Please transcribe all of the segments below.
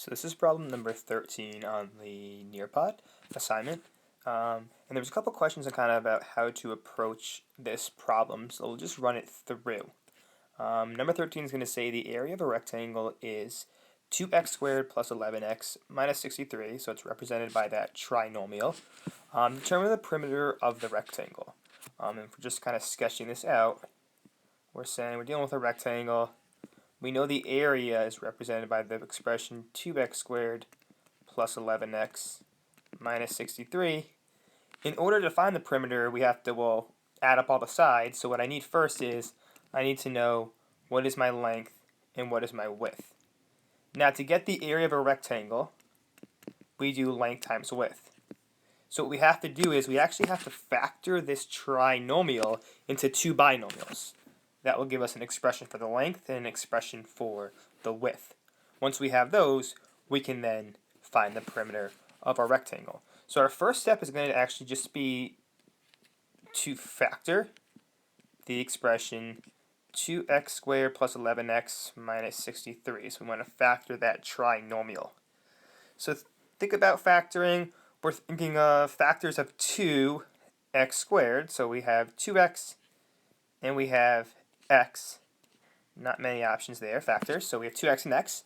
So this is problem number 13 on the Nearpod assignment. And there's a couple questions kind of about how to approach this problem, so we'll just run it through. Number 13 is going to say the area of a rectangle is 2x squared plus 11x minus 63, so it's represented by that trinomial. Determine the perimeter of the rectangle. And if we're just kind of sketching this out, we're saying we're dealing with a rectangle. We know the area is represented by the expression 2x squared plus 11x minus 63. In order to find the perimeter, we have to, add up all the sides. So what I need first is I need to know what is my length and what is my width. Now to get the area of a rectangle, we do length times width. So what we have to do is we actually have to factor this trinomial into two binomials. That will give us an expression for the length and an expression for the width. Once we have those, we can then find the perimeter of our rectangle. So our first step is going to actually just be to factor the expression 2x squared plus 11x minus 63. So we want to factor that trinomial. So think about factoring. We're thinking of factors of 2x squared. So we have 2x and we have x. Not many options there, factors. So we have 2x and x.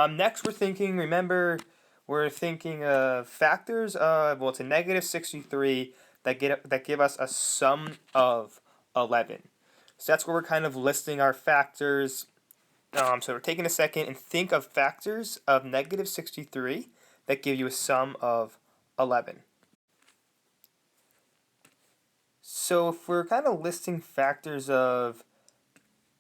Next we're thinking of factors of, it's a negative 63 that give us a sum of 11. So that's where we're kind of listing our factors. So we're taking a second and think of factors of negative 63 that give you a sum of 11. So if we're kind of listing factors of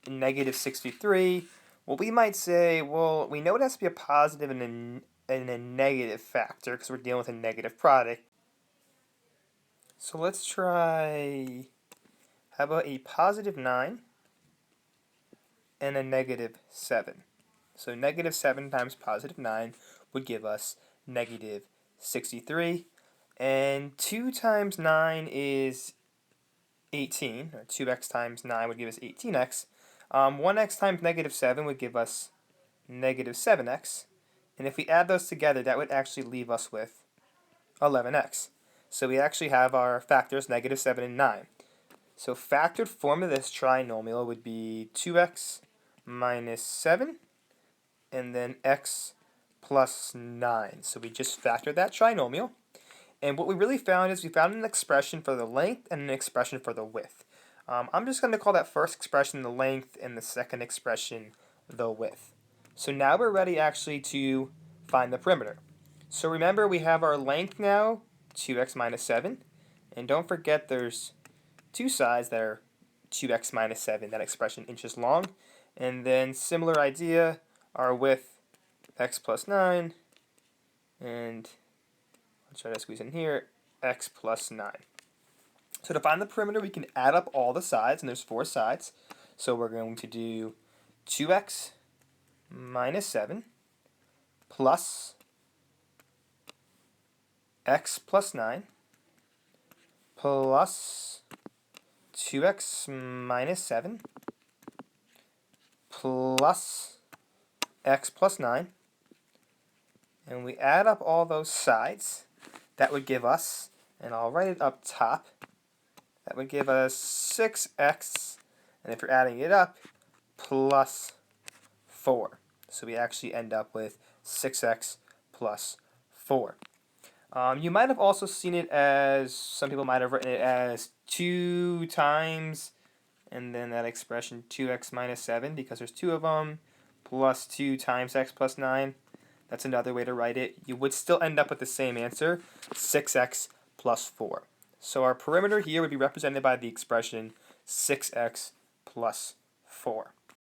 negative 63, we might say, we know it has to be a positive and a negative factor because we're dealing with a negative product. So let's try, how about a positive 9 and a negative 7. So negative 7 times positive 9 would give us negative 63. And 2 times 9 is 18, or 2x times 9 would give us 18x. 1x times negative 7 would give us negative 7x. And if we add those together, that would actually leave us with 11x. So we actually have our factors, negative 7 and 9. So factored form of this trinomial would be 2x minus 7, and then x plus 9. So we just factored that trinomial. And what we really found is we found an expression for the length and an expression for the width. I'm just going to call that first expression the length and the second expression the width. So now we're ready actually to find the perimeter. So remember we have our length now, 2x minus 7. And don't forget there's two sides that are 2x minus 7, that expression inches long. And then similar idea, our width, x plus 9. And let's try to squeeze in here, x plus 9. So to find the perimeter, we can add up all the sides, and there's 4 sides. So we're going to do 2x minus 7 plus x plus 9 plus 2x minus 7 plus x plus 9. And we add up all those sides. That would give us, and I'll write it up top, that would give us 6x, and if you're adding it up, plus 4. So we actually end up with 6x plus 4. You might have also seen it as, some people might have written it as 2 times, and then that expression 2x minus 7, because there's 2 of them, plus 2 times x plus 9. That's another way to write it. You would still end up with the same answer, 6x plus 4. So our perimeter here would be represented by the expression 6x plus 4.